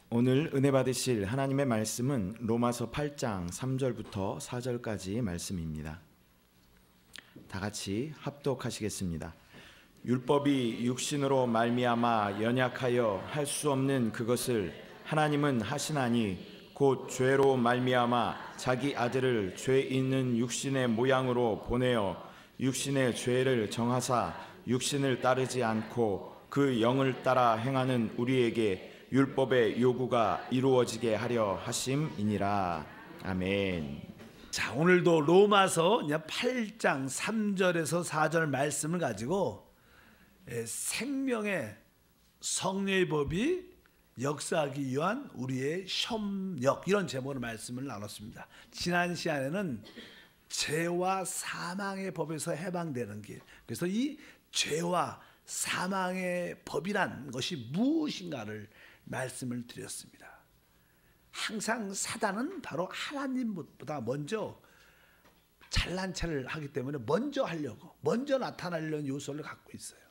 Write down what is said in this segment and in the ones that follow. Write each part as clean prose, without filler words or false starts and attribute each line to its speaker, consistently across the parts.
Speaker 1: 오늘 은혜 받으실 하나님의 말씀은 로마서 8장 3절부터 4절까지 말씀입니다. 다 같이 합독하시겠습니다. 율법이 육신으로 말미암아 연약하여 할 수 없는 그것을 하나님은 하시나니 곧 죄로 말미암아 자기 아들을 죄 있는 육신의 모양으로 보내어 육신의 죄를 정하사 육신을 따르지 않고 그 영을 따라 행하는 우리에게 율법의 요구가 이루어지게 하려 하심이니라. 아멘.
Speaker 2: 자, 오늘도 로마서 8장 3절에서 4절 말씀을 가지고 생명의 성령의 법이 역사하기 위한 우리의 협력, 이런 제목으로 말씀을 나눴습니다. 지난 시간에는 죄와 사망의 법에서 해방되는 길, 그래서 이 죄와 사망의 법이란 것이 무엇인가를 말씀을 드렸습니다. 항상 사단은 바로 하나님보다 먼저 잘난 체를 하기 때문에 먼저 하려고, 먼저 나타나려는 요소를 갖고 있어요.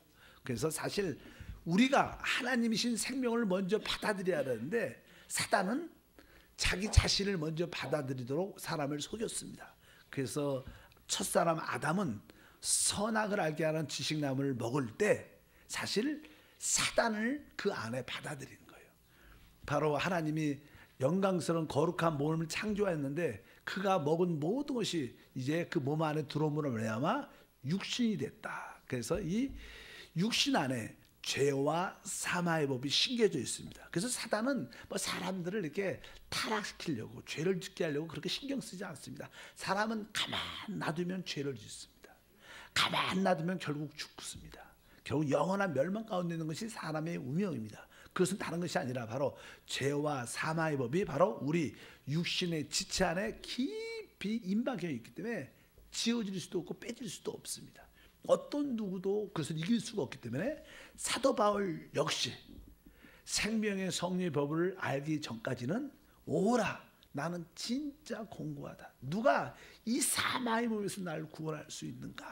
Speaker 2: 그래서 사실 우리가 하나님이신 생명을 먼저 받아들여야 하는데 사단은 자기 자신을 먼저 받아들이도록 사람을 속였습니다. 그래서 첫사람 아담은 선악을 알게 하는 지식나무를 먹을 때 사실 사단을 그 안에 받아들인 거예요. 바로 하나님이 영광스러운 거룩한 몸을 창조했는데 그가 먹은 모든 것이 이제 그 몸 안에 들어옴으로 말미암아 육신이 됐다. 그래서 이 육신 안에 죄와 사망의 법이 심겨져 있습니다. 그래서 사단은 사람들을 이렇게 타락시키려고, 죄를 짓게 하려고 그렇게 신경 쓰지 않습니다. 사람은 가만 놔두면 죄를 짓습니다. 가만 놔두면 결국 죽습니다. 결국 영원한 멸망 가운데 있는 것이 사람의 운명입니다. 그것은 다른 것이 아니라 바로 죄와 사망의 법이 바로 우리 육신의 지체 안에 깊이 임박해 있기 때문에 지워질 수도 없고 빼질 수도 없습니다. 어떤 누구도 그것을 이길 수가 없기 때문에 사도 바울 역시 생명의 성령의 법을 알기 전까지는 오라, 나는 진짜 공고하다. 누가 이 사망의 몸에서 나를 구원할 수 있는가?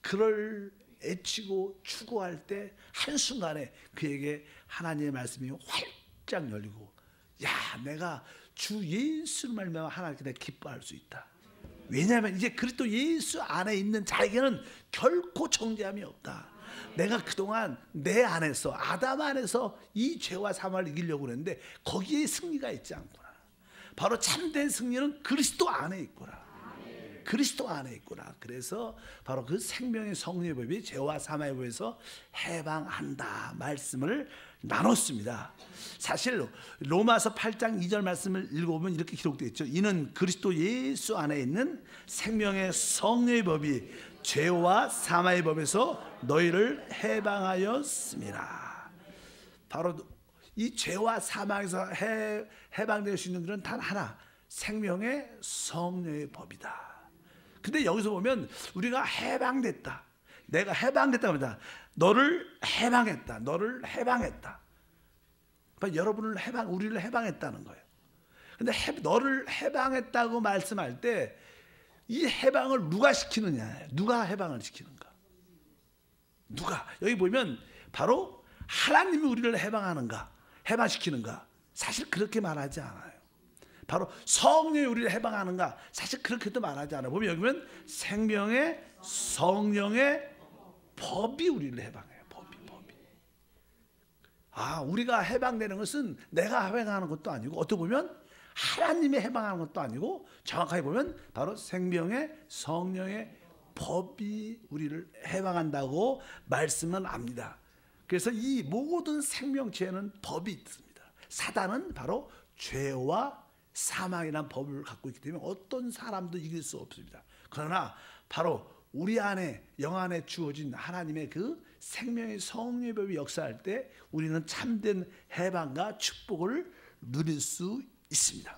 Speaker 2: 그를 애치고 추구할 때 한순간에 그에게 하나님의 말씀이 활짝 열리고, 야, 내가 주 예수를 말미암아 하나님께 내가 기뻐할 수 있다. 왜냐하면 이제 그리스도 예수 안에 있는 자에게는 결코 정죄함이 없다. 내가 그동안 내 안에서, 아담 안에서 이 죄와 사망을 이기려고 그랬는데 거기에 승리가 있지 않구나. 바로 참된 승리는 그리스도 안에 있구나. 그리스도 안에 있구나. 그래서 바로 그 생명의 성령의 법이 죄와 사망의 법에서 해방한다 말씀을 나눴습니다. 사실 로마서 8장 2절 말씀을 읽어보면 이렇게 기록되어 있죠. 이는 그리스도 예수 안에 있는 생명의 성령의 법이 죄와 사망의 법에서 너희를 해방하였습니다. 바로 이 죄와 사망에서 해방될 수 있는 길은 단 하나, 생명의 성령의 법이다. 근데 여기서 보면 우리가 해방됐다, 내가 해방됐다고 합니다. 너를 해방했다, 너를 해방했다. 그러니까 여러분을 우리를 해방했다는 거예요. 근데 너를 해방했다고 말씀할 때 이 해방을 누가 시키느냐, 누가 해방을 시키는가? 누가? 여기 보면 바로 하나님이 우리를 해방하는가, 해방시키는가? 사실 그렇게 말하지 않아요. 바로 성령이 우리를 해방하는가? 사실 그렇게도 말하지 않아요. 보면 여기 보면 생명의 성령의 법이 우리를 해방해요. 법이. 우리가 해방되는 것은 내가 해방하는 것도 아니고, 어떻게 보면 하나님이 해방하는 것도 아니고, 정확하게 보면 바로 생명의 성령의 법이 우리를 해방한다고 말씀은 합니다. 그래서 이 모든 생명체에는 법이 있습니다. 사단은 바로 죄와 사망이라는 법을 갖고 있기 때문에 어떤 사람도 이길 수 없습니다. 그러나 바로 우리 안에, 영 안에 주어진 하나님의 그 생명의 성령의 법이 역사할 때 우리는 참된 해방과 축복을 누릴 수 있습니다.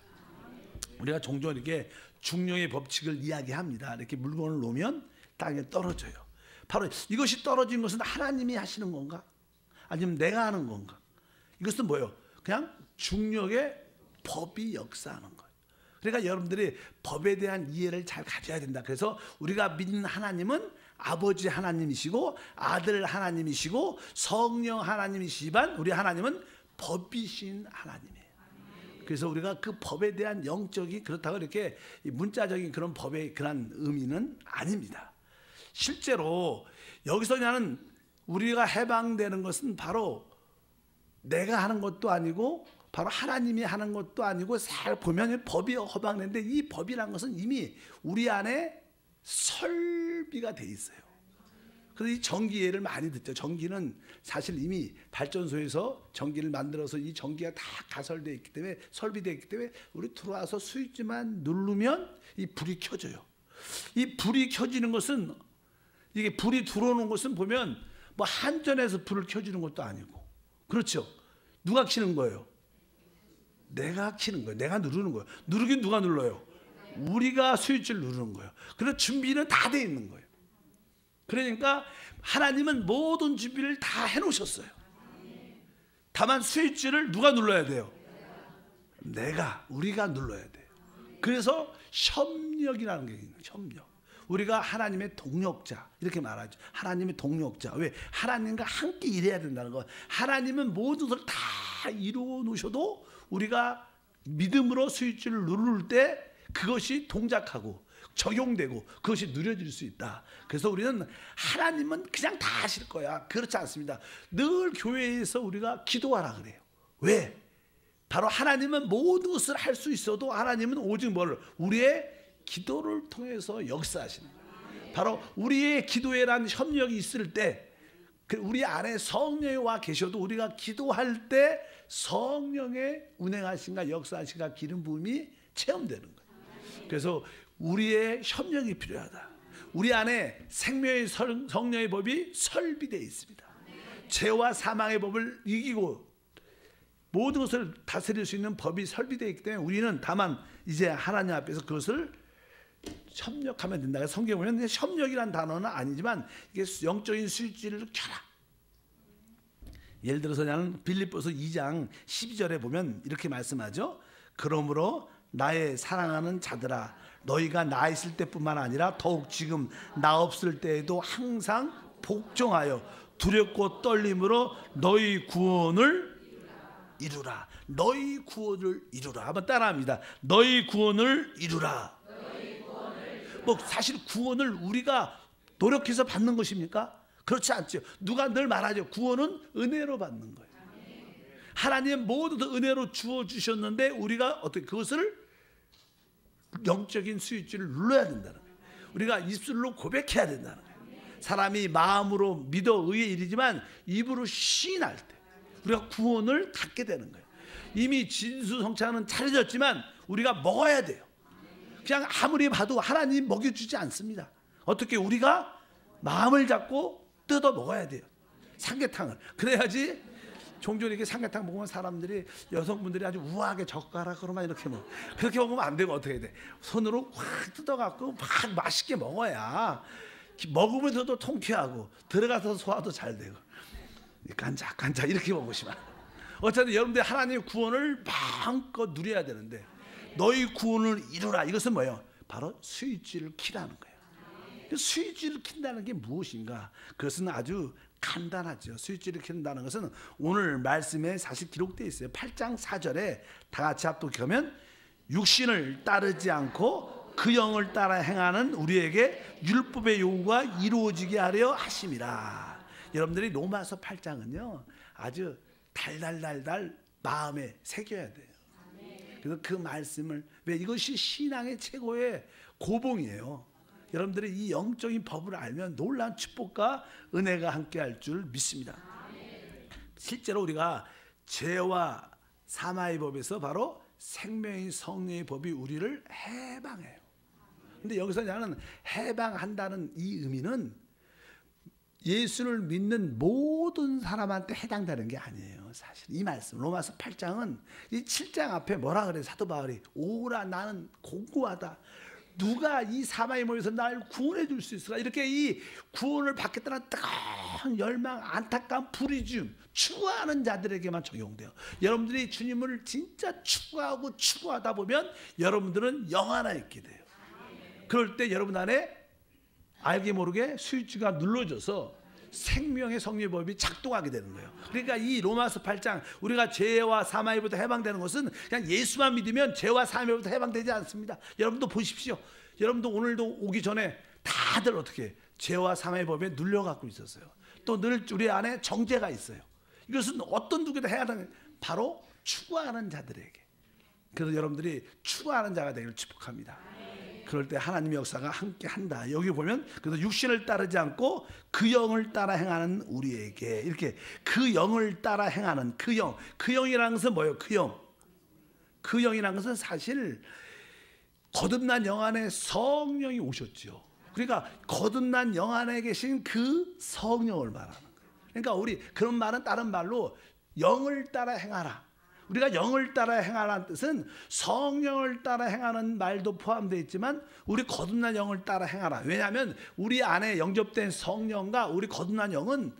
Speaker 2: 우리가 종종 이렇게 중력의 법칙을 이야기합니다. 이렇게 물건을 놓으면 땅에 떨어져요. 바로 이것이 떨어진 것은 하나님이 하시는 건가? 아니면 내가 하는 건가? 이것은 뭐예요? 그냥 중력의 법이 역사하는 거예요. 그러니까 여러분들이 법에 대한 이해를 잘 가져야 된다. 그래서 우리가 믿는 하나님은 아버지 하나님이시고 아들 하나님이시고 성령 하나님이시지만 우리 하나님은 법이신 하나님이에요. 그래서 우리가 그 법에 대한 영적이 그렇다고 이렇게 문자적인 그런 법의 그런 의미는 아닙니다. 실제로 여기서 나는 우리가 해방되는 것은 바로 내가 하는 것도 아니고 바로 하나님이 하는 것도 아니고 잘 보면 법이 허방되는데 이 법이라는 것은 이미 우리 안에 설비가 돼 있어요. 그래서 이 전기 예를 많이 듣죠. 전기는 사실 이미 발전소에서 전기를 만들어서 이 전기가 다 가설되어 있기 때문에 설비되어 있기 때문에 우리 들어와서 스위치만 누르면 이 불이 켜져요. 이 불이 켜지는 것은 이게 불이 들어오는 것은 보면 뭐 한전에서 불을 켜주는 것도 아니고 그렇죠. 누가 켜는 거예요? 내가 켜는 거예요. 내가 누르는 거예요. 누르긴 누가 눌러요? 우리가 스위치를 누르는 거예요. 그래서 준비는 다 돼 있는 거예요. 그러니까 하나님은 모든 준비를 다 해놓으셨어요. 다만 스위치를 누가 눌러야 돼요? 우리가 눌러야 돼요. 그래서 협력이라는 게 있는 거예요. 협력. 우리가 하나님의 동력자 이렇게 말하죠. 하나님의 동력자. 왜? 하나님과 함께 일해야 된다는 거. 하나님은 모든 것을 다 이루어 놓으셔도 우리가 믿음으로 스위치를 누를 때 그것이 동작하고 적용되고 그것이 누려질 수 있다. 그래서 우리는 하나님은 그냥 다 하실 거야. 그렇지 않습니다. 늘 교회에서 우리가 기도하라 그래요. 왜? 바로 하나님은 모든 것을 할 수 있어도 하나님은 오직 뭐를? 우리의 기도를 통해서 역사하시는 거예요. 바로 우리의 기도에란 협력이 있을 때 우리 안에 성령이 와 계셔도 우리가 기도할 때 성령의 운행하신가 역사하신가 기름 부음이 체험되는 거예요. 그래서 우리의 협력이 필요하다. 우리 안에 생명의 성령의 법이 설비되어 있습니다. 죄와 사망의 법을 이기고 모든 것을 다스릴 수 있는 법이 설비되어 있기 때문에 우리는 다만 이제 하나님 앞에서 그것을 협력하면 된다. 성경에 보면 협력이란 단어는 아니지만 이게 영적인 스위치를 켜라. 예를 들어서 나는 빌립보서 2장 12절에 보면 이렇게 말씀하죠. 그러므로 나의 사랑하는 자들아 너희가 나 있을 때뿐만 아니라 더욱 지금 나 없을 때에도 항상 복종하여 두렵고 떨림으로 너희 구원을 이루라. 너희 구원을 이루라. 한번 따라합니다. 너희 구원을 이루라. 뭐 사실 구원을 우리가 노력해서 받는 것입니까? 그렇지 않죠. 누가 늘 말하죠. 구원은 은혜로 받는 거예요. 하나님 모두 은혜로 주어 주셨는데 우리가 어떻게 그것을 영적인 스위치를 눌러야 된다는 거예요. 우리가 입술로 고백해야 된다는 거예요. 사람이 마음으로 믿어 의의 일이지만 입으로 시인할 때 우리가 구원을 갖게 되는 거예요. 이미 진수성찬은 차려졌지만 우리가 먹어야 돼요. 그냥 아무리 봐도 하나님 먹여주지 않습니다. 어떻게 우리가 마음을 잡고 뜯어 먹어야 돼요. 삼계탕을. 그래야지 종종 이렇게 삼계탕 먹으면 사람들이 여성분들이 아주 우아하게 젓가락으로만 이렇게 먹어. 그렇게 먹으면 안 되고 어떻게 돼? 손으로 확 뜯어갖고 막 맛있게 먹어야 먹으면서도 통쾌하고 들어가서 소화도 잘 되고 깐짝깐짝 이렇게 먹으시면 어쨌든 여러분들 하나님의 구원을 마음껏 누려야 되는데 너희 구원을 이루라. 이것은 뭐예요? 바로 스위치를 키라는 거예요. 스위치를 킨다는 게 무엇인가? 그것은 아주 간단하죠. 스위치를 킨다는 것은 오늘 말씀에 사실 기록되어 있어요. 8장 4절에 다 같이 합독하면 육신을 따르지 않고 그 영을 따라 행하는 우리에게 율법의 요구가 이루어지게 하려 하심이라. 여러분들이 로마서 8장은요 아주 달달달달 마음에 새겨야 돼요. 그래서 그 말씀을 왜 이것이 신앙의 최고의 고봉이에요. 여러분들이 이 영적인 법을 알면 놀라운 축복과 은혜가 함께할 줄 믿습니다. 실제로 우리가 죄와 사망의 법에서 바로 생명의 성령의 법이 우리를 해방해요. 근데 여기서 나는 해방한다는 이 의미는 예수를 믿는 모든 사람한테 해당되는 게 아니에요. 사실 이 말씀 로마서 8장은 이 7장 앞에 뭐라 그래 사도 바울이 오라 나는 공고하다. 누가 이 사망의 몸에서 날 구원해 줄 수 있을까? 이렇게 이 구원을 받겠다는 뜨거운 열망, 안타까운 부르짖음, 추구하는 자들에게만 적용돼요. 여러분들이 주님을 진짜 추구하고 추구하다 보면 여러분들은 영 하나 있게 돼요. 그럴 때 여러분 안에 알게 모르게 스위치가 눌러져서 생명의 성령의 법이 작동하게 되는 거예요. 그러니까 이 로마서 8장 우리가 죄와 사망에부터 해방되는 것은 그냥 예수만 믿으면 죄와 사망에부터 해방되지 않습니다. 여러분도 보십시오. 여러분도 오늘도 오기 전에 다들 어떻게 죄와 사망의 법에 눌려갖고 있었어요. 또 늘 우리 안에 정죄가 있어요. 이것은 어떤 누구도 해야 하는 바로 추구하는 자들에게. 그래서 여러분들이 추구하는 자가 되기를 축복합니다. 그럴 때 하나님의 역사가 함께 한다. 여기 보면 그래서 육신을 따르지 않고 그 영을 따라 행하는 우리에게 이렇게 그 영을 따라 행하는 그 영. 그 영이라는 것은 뭐예요? 그 영. 그 영이라는 것은 사실 거듭난 영 안에 성령이 오셨죠. 그러니까 거듭난 영 안에 계신 그 성령을 말하는 거예요. 그러니까 우리 그런 말은 다른 말로 영을 따라 행하라. 우리가 영을 따라 행하라는 뜻은 성령을 따라 행하는 말도 포함되어 있지만 우리 거듭난 영을 따라 행하라. 왜냐하면 우리 안에 영접된 성령과 우리 거듭난 영은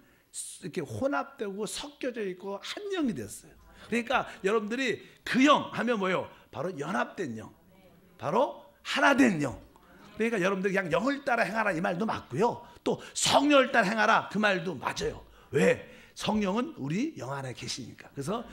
Speaker 2: 이렇게 혼합되고 섞여져 있고 한 영이 됐어요. 그러니까 여러분들이 그 영 하면 뭐예요? 바로 연합된 영, 바로 하나된 영. 그러니까 여러분들 그냥 영을 따라 행하라 이 말도 맞고요. 또 성령을 따라 행하라 그 말도 맞아요. 왜? 성령은 우리 영 안에 계시니까. 그래서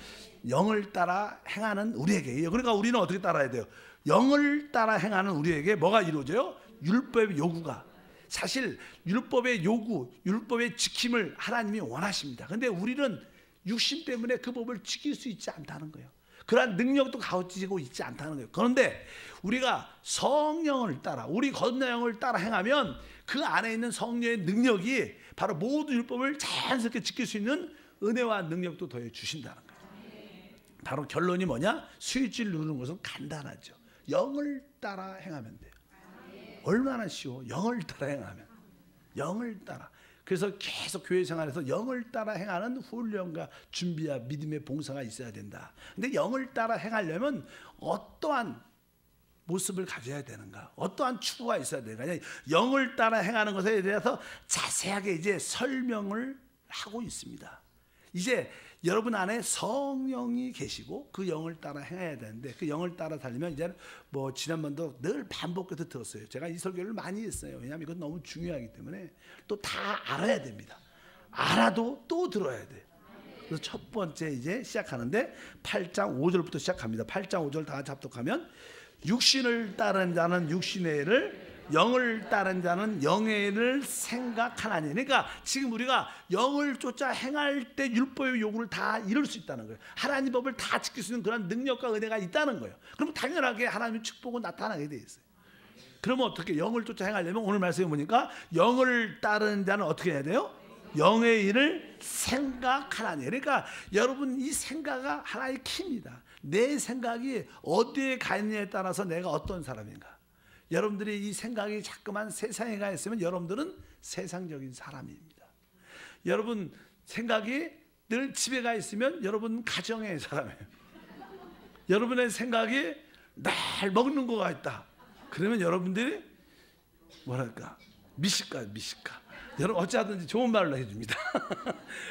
Speaker 2: 영을 따라 행하는 우리에게. 그러니까 우리는 어떻게 따라야 돼요? 영을 따라 행하는 우리에게 뭐가 이루어져요? 율법의 요구가. 사실 율법의 요구, 율법의 지킴을 하나님이 원하십니다. 그런데 우리는 육신 때문에 그 법을 지킬 수 있지 않다는 거예요. 그러한 능력도 가지고 있지 않다는 거예요. 그런데 우리가 성령을 따라 우리 거듭난 영을 따라 행하면 그 안에 있는 성령의 능력이 바로 모든 율법을 자연스럽게 지킬 수 있는 은혜와 능력도 더해 주신다는 거예요. 바로 결론이 뭐냐? 스위치를 누르는 것은 간단하죠. 영을 따라 행하면 돼요. 얼마나 쉬워. 영을 따라 행하면. 영을 따라. 그래서 계속 교회 생활에서 영을 따라 행하는 훈련과 준비와 믿음의 봉사가 있어야 된다. 근데 영을 따라 행하려면 어떠한 모습을 가져야 되는가? 어떠한 추구가 있어야 되는가? 영을 따라 행하는 것에 대해서 자세하게 이제 설명을 하고 있습니다. 이제 여러분 안에 성령이 계시고 그 영을 따라 행해야 되는데 그 영을 따라 살려면 이제 뭐 지난번도 늘 반복해서 들었어요. 제가 이 설교를 많이 했어요. 왜냐하면 이건 너무 중요하기 때문에 또 다 알아야 됩니다. 알아도 또 들어야 돼요. 그래서 첫 번째 이제 시작하는데 8장 5절부터 시작합니다. 8장 5절 다 같이 합독하면 육신을 따른 자는 육신의 일을 영을 따른 자는 영의 일을 생각하나니. 그러니까 지금 우리가 영을 쫓아 행할 때 율법의 요구를 다 이룰 수 있다는 거예요. 하나님 법을 다 지킬 수 있는 그런 능력과 은혜가 있다는 거예요. 그럼 당연하게 하나님의 축복은 나타나게 돼 있어요. 그러면 어떻게 영을 쫓아 행하려면 오늘 말씀해 보니까 영을 따르는 자는 어떻게 해야 돼요? 영의 일을 생각하나니. 그러니까 여러분 이 생각이 하나의 키입니다. 내 생각이 어디에 가 있느냐에 따라서 내가 어떤 사람인가. 여러분들이 이 생각이 자꾸만 세상에 가 있으면 여러분들은 세상적인 사람입니다. 여러분 생각이 늘 집에 가 있으면 여러분 가정의 사람이에요. 여러분의 생각이 날 먹는 거가 있다. 그러면 여러분들이 뭐랄까 미식가. 여러분 어찌하든지 좋은 말로 해줍니다.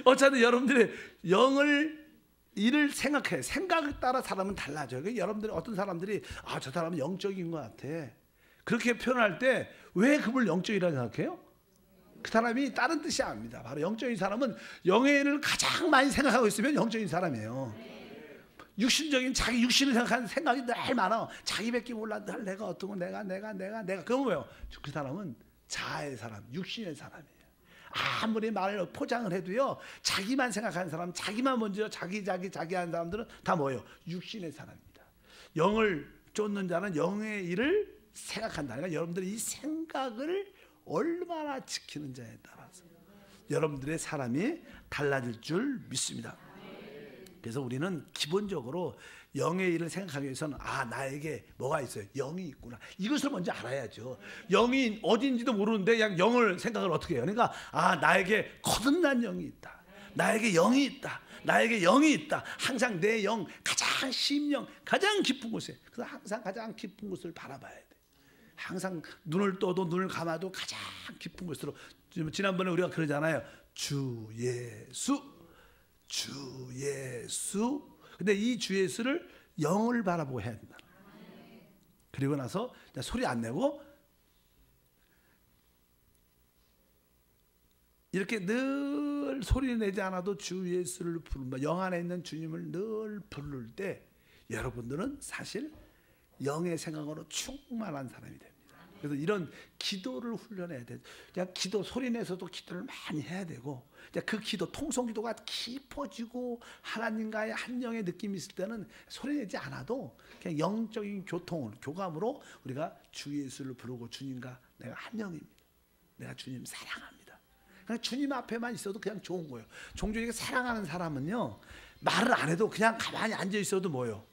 Speaker 2: 어찌하든 여러분들이 영을 일을 생각해. 생각을 따라 사람은 달라져요. 여러분들이 어떤 사람들이 저 사람은 영적인 것 같아. 그렇게 표현할 때 왜 그걸 영적이라고 생각해요? 그 사람이 다른 뜻이 아닙니다. 바로 영적인 사람은 영의 일을 가장 많이 생각하고 있으면 영적인 사람이에요. 육신적인 자기 육신을 생각하는 생각이 늘 많아. 자기밖에 몰라. 늘 내가 어떤 건 내가. 그건 뭐예요? 그 사람은 자아의 사람, 육신의 사람이에요. 아무리 말을 포장을 해도요, 자기만 생각하는 사람, 자기만 먼저 자기 하는 사람들은 다 뭐예요? 육신의 사람입니다. 영을 쫓는 자는 영의 일을 생각한다. 그러니까 여러분들이 이 생각을 얼마나 지키는지에 따라서 여러분들의 사람이 달라질 줄 믿습니다. 그래서 우리는 기본적으로 영의 일을 생각하기 위해서는 나에게 뭐가 있어요? 영이 있구나. 이것을 먼저 알아야죠. 영이 어딘지도 모르는데 그냥 영을 생각을 어떻게 해요? 그러니까 나에게 거듭난 영이 있다. 나에게 영이 있다. 나에게 영이 있다. 항상 내 영, 가장 심령, 가장 깊은 곳에. 그래서 항상 가장 깊은 곳을 바라봐야 돼. 항상 눈을 떠도 눈을 감아도 가장 깊은 곳으로. 지난번에 우리가 그러잖아요. 주 예수. 근데 이 주 예수를 영을 바라보고 해야 된다. 그리고 나서 소리 안 내고 이렇게 늘 소리 내지 않아도 주 예수를 부르면 영 안에 있는 주님을 늘 부를 때 여러분들은 사실 영의 생각으로 충만한 사람이 됩니다. 그래서 이런 기도를 훈련해야 돼요. 그냥 기도 소리 내서도 기도를 많이 해야 되고, 그 기도 통성 기도가 깊어지고 하나님과의 한영의 느낌이 있을 때는 소리 내지 않아도 그냥 영적인 교감으로 우리가 주 예수를 부르고 주님과 내가 한영입니다. 내가 주님 사랑합니다. 그냥 주님 앞에만 있어도 그냥 좋은 거예요. 종종에게 사랑하는 사람은요, 말을 안 해도 그냥 가만히 앉아 있어도 뭐예요?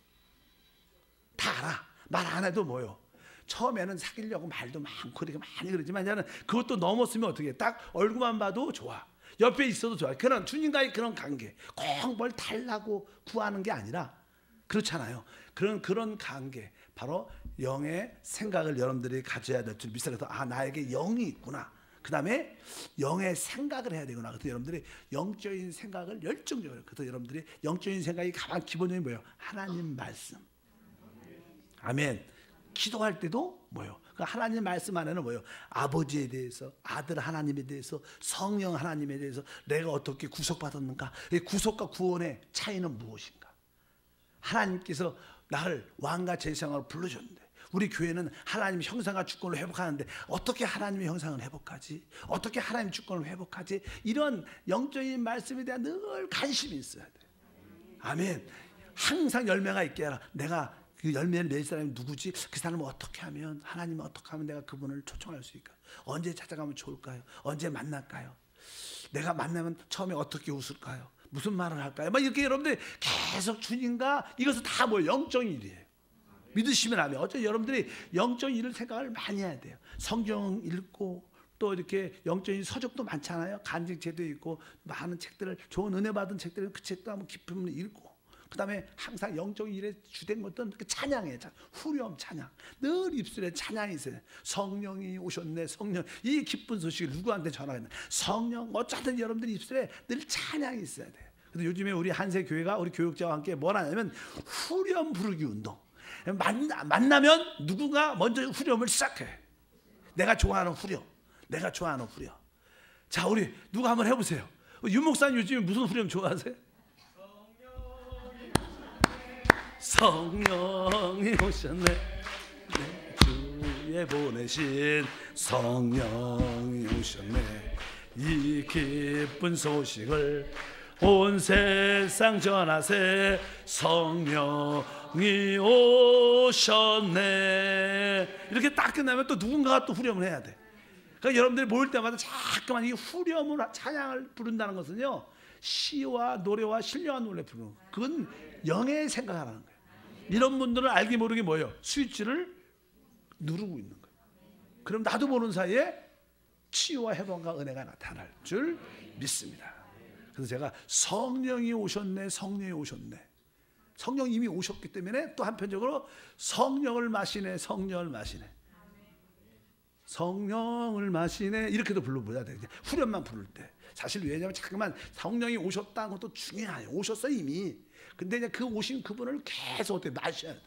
Speaker 2: 다 알아. 말 안 해도 뭐예요? 처음에는 사귀려고 말도 많고 이렇게 많이 그러지만 이제는 그것도 넘었으면 어떻게 해? 딱 얼굴만 봐도 좋아. 옆에 있어도 좋아. 그런 주님과의 그런 관계, 꼭 뭘 달라고 구하는 게 아니라 그렇잖아요. 그런 관계, 바로 영의 생각을 여러분들이 가져야 될 줄 믿어서, 아, 나에게 영이 있구나. 그 다음에 영의 생각을 해야 되구나. 그래서 여러분들이 영적인 생각을 열정적으로, 그래서 여러분들이 영적인 생각이 가장 기본적인 뭐예요? 하나님 말씀. 아멘. 기도할 때도 뭐예요? 하나님 말씀 안에는 뭐예요? 아버지에 대해서, 아들 하나님에 대해서, 성령 하나님에 대해서 내가 어떻게 구속받았는가? 구속과 구원의 차이는 무엇인가? 하나님께서 나를 왕과 제사장으로 불러줬는데, 우리 교회는 하나님 형상과 주권을 회복하는데 어떻게 하나님의 형상을 회복하지? 어떻게 하나님 주권을 회복하지? 이런 영적인 말씀에 대한 늘 관심이 있어야 돼. 아멘. 항상 열매가 있게 하라. 내가 그 열매를 낼 사람이 누구지? 그 사람을 어떻게 하면, 하나님은 어떻게 하면 내가 그분을 초청할 수 있을까요? 언제 찾아가면 좋을까요? 언제 만날까요? 내가 만나면 처음에 어떻게 웃을까요? 무슨 말을 할까요? 막 이렇게 여러분들이 계속 주님과, 이것은 다 뭐 영적인 일이에요. 믿으시면 하면 어쩌면 여러분들이 영적인 일을 생각을 많이 해야 돼요. 성경 읽고, 또 이렇게 영적인 서적도 많잖아요. 간증책도 있고, 많은 책들을, 좋은 은혜 받은 책들은 그 책도 한번 깊으면 읽고, 그 다음에 항상 영적인 일에 주된 것들은 찬양이에요. 후렴 찬양. 늘 입술에 찬양이 있어요. 성령이 오셨네, 성령. 이 기쁜 소식을 누구한테 전하겠나? 성령, 어쨌든 여러분들 입술에 늘 찬양이 있어야 돼요. 그래서 요즘에 우리 한세 교회가 우리 교육자와 함께 뭘 하냐면 후렴 부르기 운동. 만나면 누군가 먼저 후렴을 시작해. 내가 좋아하는 후렴. 내가 좋아하는 후렴. 자, 우리 누가 한번 해보세요. 윤 목사님 요즘에 무슨 후렴 좋아하세요? 성령이 오셨네, 주에 보내신 성령이 오셨네, 이 기쁜 소식을 온 세상 전하세, 성령이 오셨네. 이렇게 딱 끝나면 또 누군가가 또 후렴을 해야 돼. 그러니까 여러분들이 모일 때마다 자꾸만 이 후렴을, 찬양을 부른다는 것은요, 시와 노래와 신령한 노래 부르는, 그건 영의 생각하라는 거예요. 이런 분들은 알게 모르게 뭐예요? 스위치를 누르고 있는 거예요. 그럼 나도 모르는 사이에 치유와 회복과 은혜가 나타날 줄 믿습니다. 그래서 제가 성령이 오셨네, 성령이 오셨네. 성령 이미 오셨기 때문에 또 한편적으로 성령을 마시네, 성령을 마시네, 성령을 마시네, 이렇게도 불러보야 돼. 후렴만 부를 때. 사실 왜냐하면 잠깐만 성령이 오셨다는 것도 중요해요. 오셨어 이미. 근데 이제 그 오신 그분을 계속 어떻게 마셔야 돼.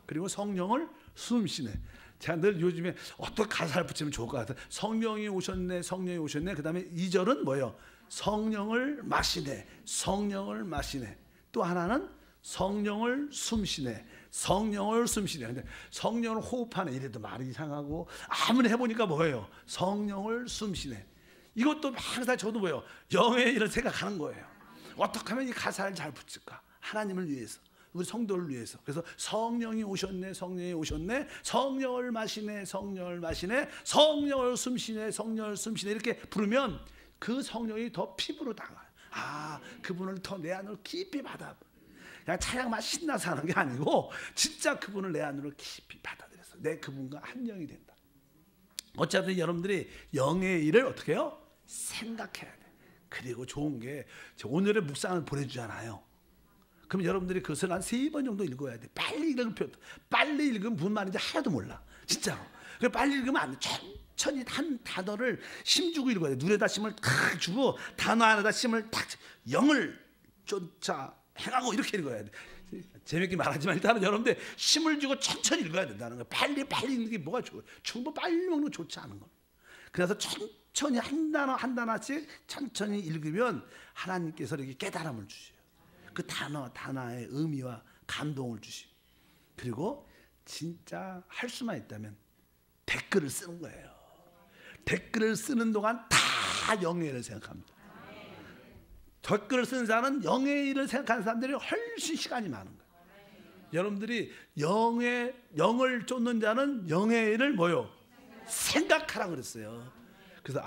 Speaker 2: 그리고 성령을 숨쉬네. 제가 늘 요즘에 어떤 가사를 붙이면 좋을 것 같아요. 성령이 오셨네, 성령이 오셨네. 그 다음에 2절은 뭐예요? 성령을 마시네, 성령을 마시네. 또 하나는 성령을 숨쉬네, 성령을 숨쉬네. 근데 성령을 호흡하네. 이래도 말이 이상하고, 아무리 해보니까 뭐예요? 성령을 숨쉬네. 이것도 항상 저도 뭐예요? 영의 일을 생각하는 거예요. 어떻게 하면 이 가사를 잘 붙일까? 하나님을 위해서, 우리 성도를 위해서. 그래서 성령이 오셨네, 성령이 오셨네, 성령을 마시네, 성령을 마시네, 성령을 숨쉬네, 성령을 숨쉬네. 이렇게 부르면 그 성령이 더 피부로 다가요. 아, 그분을 더 내 안으로 깊이 받아. 그냥 찬양만 신나서 하는 게 아니고 진짜 그분을 내 안으로 깊이 받아들여서 내 그분과 한 영이 된다. 어쨌든 여러분들이 영의 일을 어떻게 해요? 생각해야 돼. 그리고 좋은 게 오늘의 묵상을 보내주잖아요. 그럼 여러분들이 그것을 한 3번 정도 읽어야 돼. 빨리 읽으면 무슨 말인지 하나도 몰라. 진짜로. 빨리 읽으면 안 돼. 천천히 한 단어를 힘주고 읽어야 돼. 눈에다 힘을 탁 주고 단어 안에다 힘을 탁, 영을 쫓아 행하고 이렇게 읽어야 돼. 재밌게 말하지만 일단은 여러분들 힘을 주고 천천히 읽어야 된다는 거야. 빨리 읽는 게 뭐가 좋아요? 충분 빨리 먹는 거 좋지 않은 거. 그래서 천천히 한 단어 한 단어씩 천천히 읽으면 하나님께서 이렇게 깨달음을 주셔요. 그 단어의 의미와 감동을 주시고, 그리고 진짜 할 수만 있다면 댓글을 쓰는 거예요. 댓글을 쓰는 동안 다 영의 일을 생각합니다. 댓글을 쓰는 사람은 영의 일을 생각하는 사람들이 훨씬 시간이 많은 거예요. 여러분들이 영을 쫓는 자는 영의 일을 뭐요? 생각하라고 그랬어요. 그래서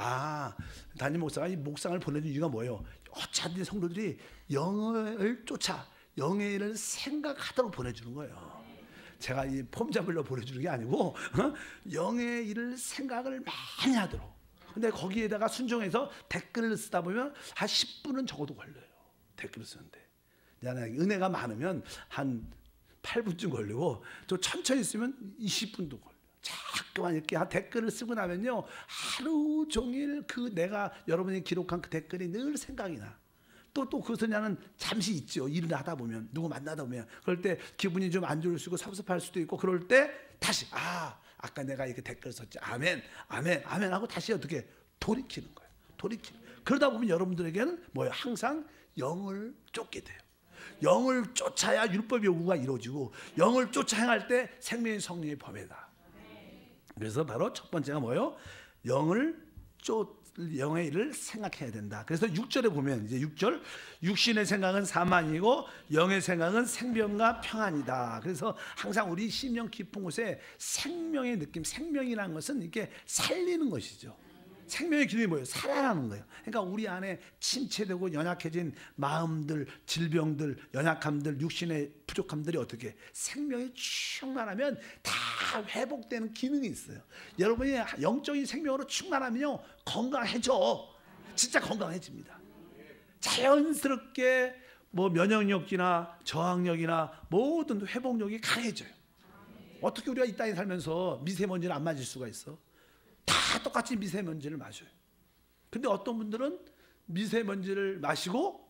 Speaker 2: 담임 목사가 이 목상을 보내준 이유가 뭐예요? 어차피 성도들이 영을 쫓아 영의 일을 생각하도록 보내주는 거예요. 제가 이 폼 잡으려고 보내주는 게 아니고 영의 일을 생각을 많이 하도록. 근데 거기에다가 순종해서 댓글을 쓰다 보면 한 10분은 적어도 걸려요. 댓글을 쓰는데 은혜가 많으면 한 8분쯤 걸리고, 또 천천히 쓰면 20분도 걸려요. 자꾸만 이렇게 댓글을 쓰고 나면요, 하루 종일 여러분이 기록한 그 댓글이 늘 생각이 나. 또 그것은 나는 잠시 있죠. 일을 하다 보면, 누구 만나다 보면, 그럴 때 기분이 좀 안 좋을 수도 있고 섭섭할 수도 있고, 그럴 때 다시 아까 내가 이렇게 댓글 썼지, 아멘 하고 다시 어떻게 돌이키는 거예요. 그러다 보면 여러분들에게는 뭐예요? 항상 영을 쫓게 돼요. 영을 쫓아야 율법의 요구가 이루어지고, 영을 쫓아 행할 때 생명의 성령의 법이다. 그래서 바로 첫 번째가 뭐예요? 영의 일을 생각해야 된다. 그래서 6절에 보면, 이제 6절, 육신의 생각은 사망이고 영의 생각은 생명과 평안이다. 그래서 항상 우리 심령 깊은 곳에 생명의 느낌, 생명이라는 것은 이렇게 살리는 것이죠. 생명의 기능이 뭐예요? 살아나는 거예요. 그러니까 우리 안에 침체되고 연약해진 마음들, 질병들, 연약함들, 육신의 부족함들이 어떻게 생명이 충만하면 다 회복되는 기능이 있어요. 여러분이 영적인 생명으로 충만하면요, 건강해져. 진짜 건강해집니다. 자연스럽게 면역력이나 저항력이나 모든 회복력이 강해져요. 어떻게 우리가 이 땅에 살면서 미세먼지를 안 맞을 수가 있어? 다 똑같이 미세먼지를 마셔요. 근데 어떤 분들은 미세먼지를 마시고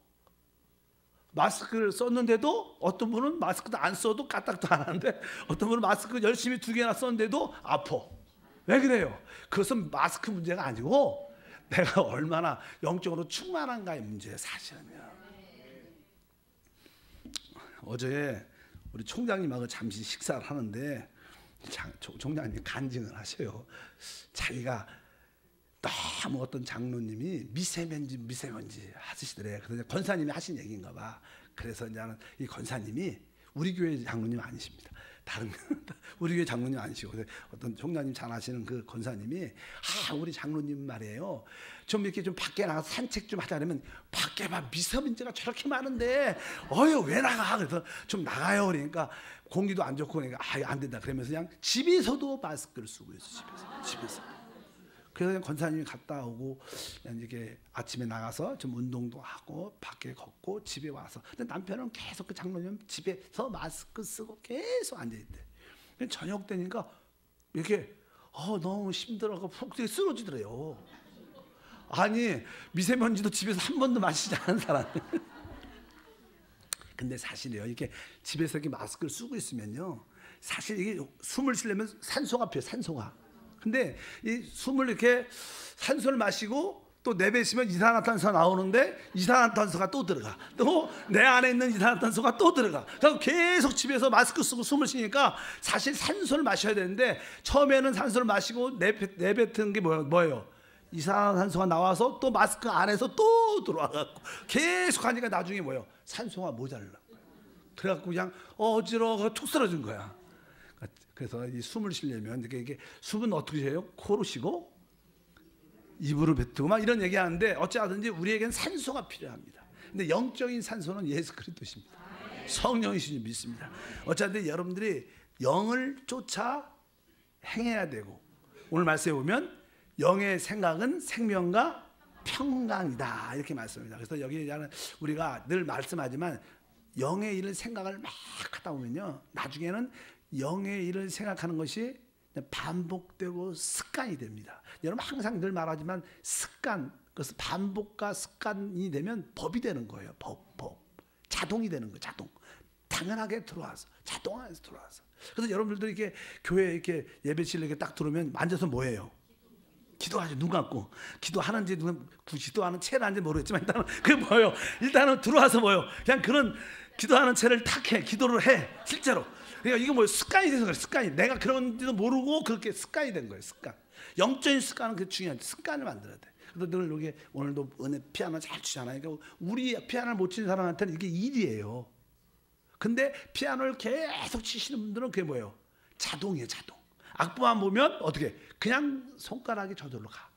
Speaker 2: 마스크를 썼는데도, 어떤 분은 마스크도 안 써도 까딱도 안 하는데, 어떤 분은 마스크 열심히 2개나 썼는데도 아파. 왜 그래요? 그것은 마스크 문제가 아니고 내가 얼마나 영적으로 충만한가의 문제예요, 사실은요. 어제 우리 총장님하고 잠시 식사를 하는데 총장님이 간증을 하셔요. 자기가 너무 어떤 장로님이 미세먼지 하시더래. 그래서 권사님이 하신 얘기인가 봐. 그래서 이제는 이 권사님이 우리 교회 장로님 아니십니다. 다른 우리 교회 장로님 아니시고, 어떤 총장님 잘 아시는 그 권사님이 우리 장로님 말이에요. 좀 이렇게 좀 밖에 나가서 산책 좀 하자 그러면, 밖에 봐 미세먼지가 저렇게 많은데 왜 나가? 그래서 좀 나가요. 그러니까 공기도 안 좋고, 그러니까 안 된다. 그러면서 그냥 집에서도 마스크를 쓰고 있어. 집에서. 그래서 권사님이 갔다 오고, 그냥 이렇게 아침에 나가서 좀 운동도 하고 밖에 걷고 집에 와서, 근데 남편은 계속 그 장로님 집에서 마스크 쓰고 계속 앉아 있대. 저녁 되니까 이렇게 너무 힘들어서 푹 쓰러지더래요. 아니, 미세먼지도 집에서 한 번도 마시지 않은 사람. 근데 사실이요, 이렇게 집에서 이렇게 마스크를 쓰고 있으면요, 사실 이게 숨을 쉬려면 산소가 필요해요, 산소가. 근데 이 숨을 이렇게 산소를 마시고 또 내뱉으면 이산화탄소가 나오는데, 이산화탄소가 또 들어가. 또 내 안에 있는 이산화탄소가 또 들어가. 그래서 계속 집에서 마스크 쓰고 숨을 쉬니까 사실 산소를 마셔야 되는데, 처음에는 산소를 마시고 내뱉은 게 뭐예요? 이산화탄소가 나와서 또 마스크 안에서 또 들어와갖고 계속 하니까 나중에 뭐예요? 산소가 모자란 거예요. 그래갖고 그냥 어지러워 툭 쓰러진 거야. 그래서 이 숨을 쉬려면 이게 숨은 어떻게 해요? 코로 쉬고 입으로 뱉고 막 이런 얘기하는데, 어찌하든지 우리에겐 산소가 필요합니다. 근데 영적인 산소는 예수 그리스도십니다. 성령이시니 믿습니다. 어찌하든지 여러분들이 영을 쫓아 행해야 되고, 오늘 말씀에 보면 영의 생각은 생명과 평강이다, 이렇게 말씀합니다. 그래서 여기 우리가 늘 말씀하지만, 영의 일을 생각을 막 하다 보면요, 나중에는 영의 일을 생각하는 것이 반복되고 습관이 됩니다. 여러분 항상 늘 말하지만, 습관, 그것은 반복과 습관이 되면 법이 되는 거예요. 법. 자동이 되는 거예요. 자동. 당연하게 들어와서, 자동 안에서 들어와서. 그래서 여러분들도 이렇게 교회 이렇게 예배실 이렇게 딱 들어오면 만져서 뭐예요? 기도하지 눈 감고 기도하는지 기도하는 채를 하는지 모르겠지만 일단은 그게 뭐예요? 일단은 들어와서 뭐예요? 그냥 그런 기도하는 채를 탁 해, 기도를 해 실제로. 그러니까 이거 뭐 습관이 돼서 그래. 습관이 내가 그런지도 모르고 그렇게 습관이 된 거예요. 습관. 영적인 습관은 그 중요한 습관을 만들어야 돼. 그래서 늘 여기 오늘도 은혜 피아노 잘 치잖아요. 그러니까 우리 피아노를 못 치는 사람한테는 이게 일이에요. 근데 피아노를 계속 치시는 분들은 그게 뭐예요? 자동이에요, 자동. 악보만 보면 어떻게? 그냥 손가락이 저절로 가.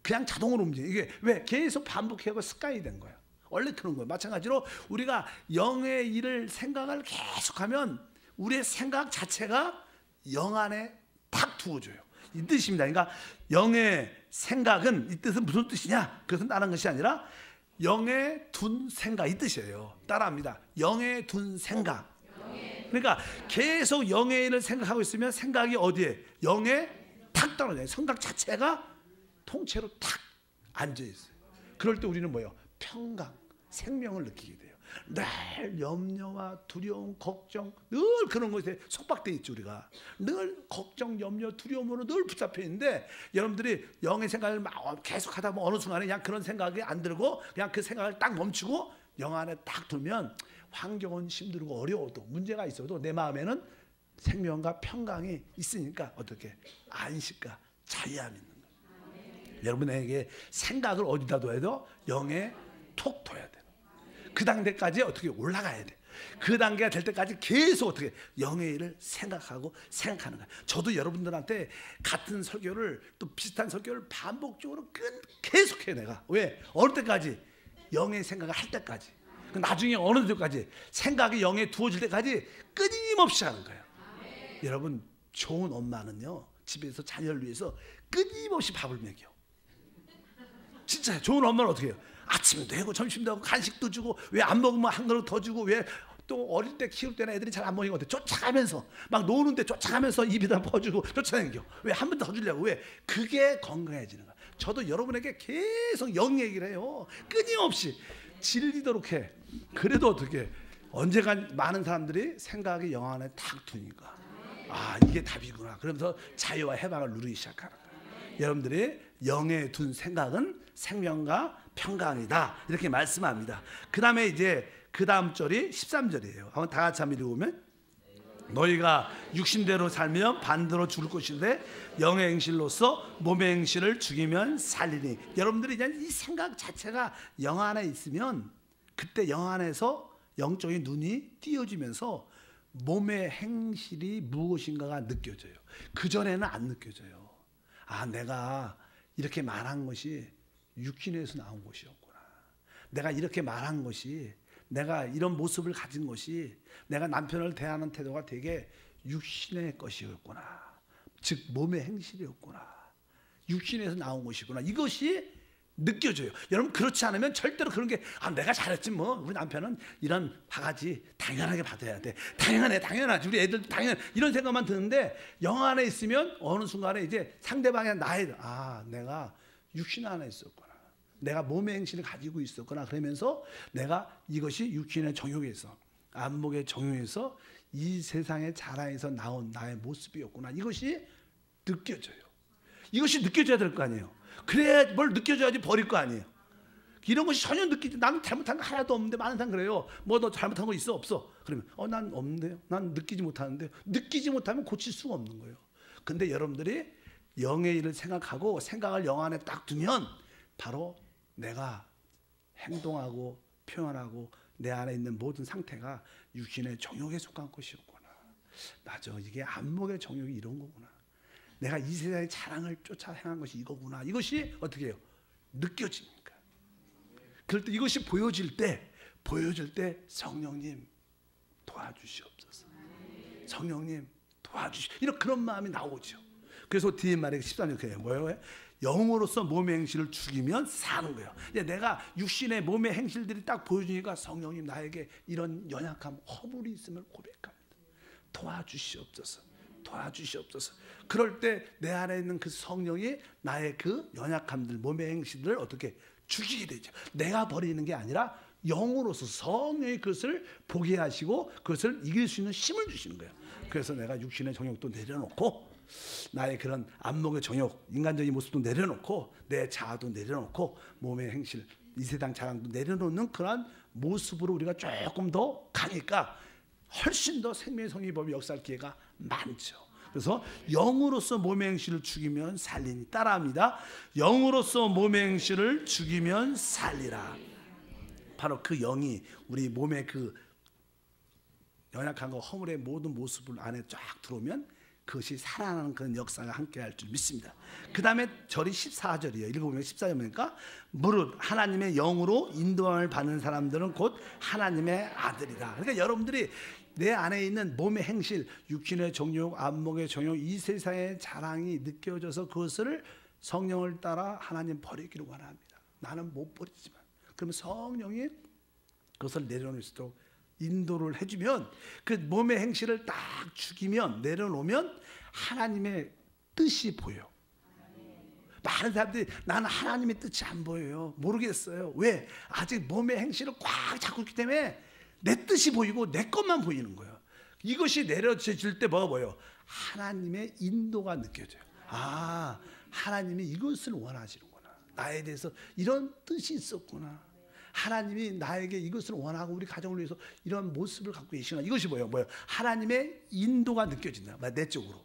Speaker 2: 그냥 자동으로 움직여. 이게 왜? 계속 반복하고 습관이 된 거예요. 원래 그런 거예요. 마찬가지로 우리가 영의 일을 생각을 계속하면 우리의 생각 자체가 영 안에 탁 두어져요. 이 뜻입니다. 그러니까 영의 생각은 이 뜻은 무슨 뜻이냐? 그것은 다른 것이 아니라 영에 둔 생각 이 뜻이에요. 따라합니다. 영에 둔 생각. 그러니까 계속 영의 일을 생각하고 있으면 생각이 어디에? 영에 탁 떨어져요. 생각 자체가 통째로 탁 앉아 있어요. 그럴 때 우리는 뭐예요? 평강, 생명을 느끼게 돼요. 늘 염려와 두려움, 걱정 늘 그런 것에 속박돼 있죠. 우리가 늘 걱정, 염려, 두려움으로 늘 붙잡혀 있는데 여러분들이 영의 생각을 막 계속 하다 보면 어느 순간에 그냥 그런 생각이 안 들고 그냥 그 생각을 딱 멈추고 영 안에 딱 두면 환경은 힘들고 어려워도 문제가 있어도 내 마음에는 생명과 평강이 있으니까 어떻게 안식과 자유함이 있는 거예요. 여러분에게 생각을 어디다 둬야 돼요? 영에 톡 둬야 돼요. 그 단계까지 어떻게 올라가야 돼. 그 단계가 될 때까지 계속 어떻게 영의 일을 생각하고 생각하는 거예요. 저도 여러분들한테 같은 설교를 또 비슷한 설교를 반복적으로 계속해 내가. 왜? 어느 때까지? 영의 생각을 할 때까지. 나중에 어느 때까지? 생각이 영에 두어질 때까지 끊임없이 하는 거예요. 여러분 좋은 엄마는요 집에서 자녀를 위해서 끊임없이 밥을 먹여. 진짜 좋은 엄마는 어떻게 해요? 아침도 하고 점심도 하고 간식도 주고 왜 안 먹으면 한 그릇 더 주고 왜 또 어릴 때 키울 때는 애들이 잘 안 먹는 것 같아. 쫓아가면서 막 노는데 쫓아가면서 입에다 퍼주고 쫓아다니고 왜 한 번 더 주려고 왜 그게 건강해지는 거야. 저도 여러분에게 계속 영 얘기를 해요. 끊임없이 질리도록 해. 그래도 어떻게 언젠가 많은 사람들이 생각이 영 안에 탁 두니까 아 이게 답이구나. 그러면서 자유와 해방을 누리기 시작하는 거예요. 여러분들이 영에 둔 생각은 생명과 평강이다 이렇게 말씀합니다. 그 다음에 이제 그 다음 절이 13절이에요. 한번 다 같이 한번 읽어보면 너희가 육신대로 살면 반대로 죽을 것인데 영의 행실로서 몸의 행실을 죽이면 살리니. 여러분들이 이제 이 생각 자체가 영 안에 있으면 그때 영 안에서 영적인 눈이 띄어지면서 몸의 행실이 무엇인가가 느껴져요. 그전에는 안 느껴져요. 아 내가 이렇게 말한 것이 육신에서 나온 것이었구나. 내가 이렇게 말한 것이 내가 이런 모습을 가진 것이 내가 남편을 대하는 태도가 되게 육신의 것이었구나. 즉 몸의 행실이었구나. 육신에서 나온 것이구나. 이것이 느껴져요. 여러분 그렇지 않으면 절대로 그런 게 아 내가 잘했지 뭐 우리 남편은 이런 바가지 당연하게 받아야 돼. 당연하지 우리 애들 당연 이런 생각만 드는데 영 안에 있으면 어느 순간에 이제 상대방의 나의 아 내가 육신 안에 있었구나. 내가 몸의 행실을 가지고 있었구나. 그러면서 내가 이것이 육신의 정욕에서 안목의 정욕에서 이 세상의 자랑에서 나온 나의 모습이었구나. 이것이 느껴져요. 이것이 느껴져야 될 거 아니에요. 그래야 뭘 느껴줘야지 버릴 거 아니에요. 이런 것이 전혀 느끼지. 나는 잘못한 거 하나도 없는데 많은 사람 그래요. 뭐 너 잘못한 거 있어? 없어? 그러면 난 없는데요. 난 느끼지 못하는데요. 느끼지 못하면 고칠 수가 없는 거예요. 근데 여러분들이 영의 일을 생각하고 생각을 영 안에 딱 두면 바로 내가 행동하고 표현하고 내 안에 있는 모든 상태가 육신의 정욕에 속한 것이었구나. 맞아. 이게 안목의 정욕이 이런 거구나. 내가 이 세상의 자랑을 쫓아 행한 것이 이거구나. 이것이 어떻게 해요? 느껴지니까. 그럴 때 이것이 보여질 때 성령님 도와주시옵소서. 성령님 도와주시옵소서. 이런 그런 마음이 나오죠. 그래서 뒤에 말에 13절 그래요. 뭐예요? 영으로서 몸의 행실을 죽이면 사는 거예요. 내가 육신의 몸의 행실들이 딱 보여주니까 성령님 나에게 이런 연약함, 허물이 있음을 고백합니다. 도와주시옵소서. 도와주시옵소서. 그럴 때 내 안에 있는 그 성령이 나의 그 연약함들, 몸의 행실들을 어떻게 죽이게 되죠. 내가 버리는 게 아니라 영으로서 성령이 그것을 보게 하시고 그것을 이길 수 있는 힘을 주시는 거예요. 그래서 내가 육신의 정욕도 내려놓고 나의 그런 안목의 정욕, 인간적인 모습도 내려놓고 내 자아도 내려놓고 몸의 행실, 이 세상 자랑도 내려놓는 그런 모습으로 우리가 조금 더 가니까 훨씬 더 생명의 성립법이 역사할 기회가 많죠. 그래서 영으로서 몸의 행실을 죽이면 살리니, 따라합니다. 영으로서 몸의 행실을 죽이면 살리라. 바로 그 영이 우리 몸의 그 연약한 거 허물의 모든 모습을 안에 쫙 들어오면 그것이 살아나는 그런 역사가 함께 할 줄 믿습니다. 그 다음에 절이 14절이에요. 읽어보면 14절 보니까 무릇 하나님의 영으로 인도함을 받는 사람들은 곧 하나님의 아들이다. 그러니까 여러분들이 내 안에 있는 몸의 행실, 육신의 정욕, 안목의 정욕, 이 세상의 자랑이 느껴져서 그것을 성령을 따라 하나님 버리기를 원합니다. 나는 못 버리지만, 그러면 성령이 그것을 내려놓을 수 있도록 인도를 해주면, 그 몸의 행실을 딱 죽이면, 내려놓으면 하나님의 뜻이 보여. 많은 사람들이 나는 하나님의 뜻이 안 보여요. 모르겠어요. 왜? 아직 몸의 행실을 꽉 잡고 있기 때문에 내 뜻이 보이고 내 것만 보이는 거예요. 이것이 내려질 때 뭐가 보여요? 하나님의 인도가 느껴져요. 아, 하나님이 이것을 원하시는구나. 나에 대해서 이런 뜻이 있었구나. 하나님이 나에게 이것을 원하고 우리 가정을 위해서 이런 모습을 갖고 계시구나. 이것이 뭐예요? 하나님의 인도가 느껴진다. 내 쪽으로.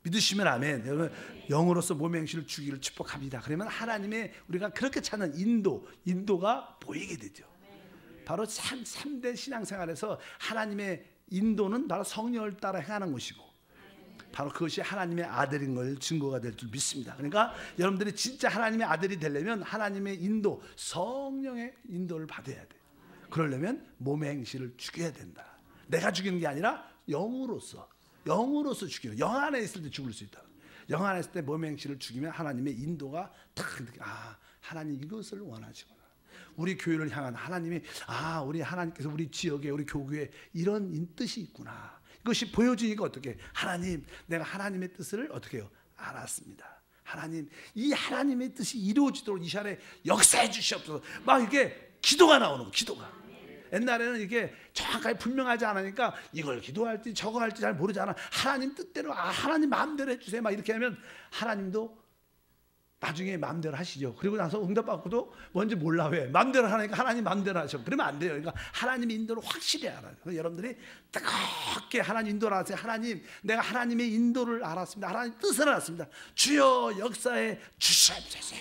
Speaker 2: 믿으시면 아멘. 여러분, 영으로서 몸의 행실을 주기를 축복합니다. 그러면 하나님의 우리가 그렇게 찾는 인도가 보이게 되죠. 바로 3대 신앙생활에서 하나님의 인도는 바로 성령을 따라 행하는 것이고, 바로 그것이 하나님의 아들인 걸 증거가 될 줄 믿습니다. 그러니까 여러분들이 진짜 하나님의 아들이 되려면 하나님의 인도, 성령의 인도를 받아야 돼요. 그러려면 몸의 행실을 죽여야 된다. 내가 죽이는 게 아니라 영으로서 죽이는, 영 안에 있을 때 죽을 수 있다. 영 안에 있을 때 몸의 행실을 죽이면 하나님의 인도가 탁, 하나님 이것을 원하시구나. 우리 교회를 향한 하나님이, 우리 하나님께서 우리 지역에, 우리 교구에 이런 뜻이 있구나. 이것이 보여지니까 어떻게? 하나님, 내가 하나님의 뜻을 어떻게 해요? 알았습니다. 하나님, 이 하나님의 뜻이 이루어지도록 이 시간에 역사해 주시옵소서. 막 이게 기도가 나오는 거, 기도가. 옛날에는 이게 정확하게 분명하지 않으니까 이걸 기도할지 저거 할지 잘 모르잖아. 하나님 뜻대로, 하나님 마음대로 해주세요. 막 이렇게 하면 하나님도 나중에 마음대로 하시죠. 그리고 나서 응답받고도 뭔지 몰라. 왜? 마음대로 하니까 하나님 마음대로 하셔. 그러면 안 돼요. 그러니까 하나님 인도를 확실히 알아요. 그래서 여러분들이 뜨겁게 하나님 인도를 알았어요. 하나님, 내가 하나님의 인도를 알았습니다. 하나님 뜻을 알았습니다. 주여 역사에 주시옵소서.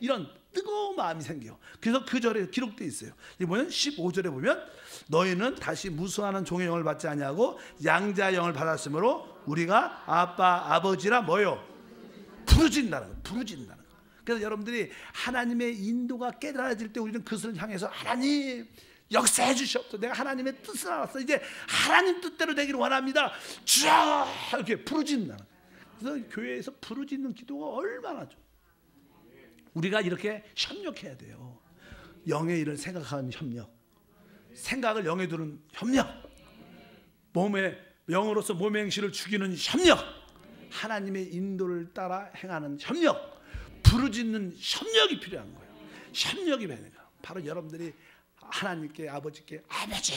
Speaker 2: 이런 뜨거운 마음이 생겨요. 그래서 그 절에 기록되어 있어요. 이번엔 15절에 보면 너희는 다시 무수하는 종의 영을 받지 아니하고 양자의 영을 받았으므로 우리가 아빠 아버지라 뭐요? 부르진다는 거, 부르진다는 거. 그래서 여러분들이 하나님의 인도가 깨달아질 때 우리는 그것을 향해서 하나님 역사해 주시옵소서. 내가 하나님의 뜻을 알았어. 이제 하나님 뜻대로 되기를 원합니다. 주여 이렇게 부르진다는 거. 그래서 교회에서 부르짖는 기도가 얼마나 좋아. 우리가 이렇게 협력해야 돼요. 영의 일을 생각하는 협력, 생각을 영에 두는 협력, 영으로서 몸의 행실을 죽이는 협력, 하나님의 인도를 따라 행하는 협력, 부르짖는 협력이 필요한 거예요. 협력이 필요해요. 바로 여러분들이 하나님께, 아버지께 아버지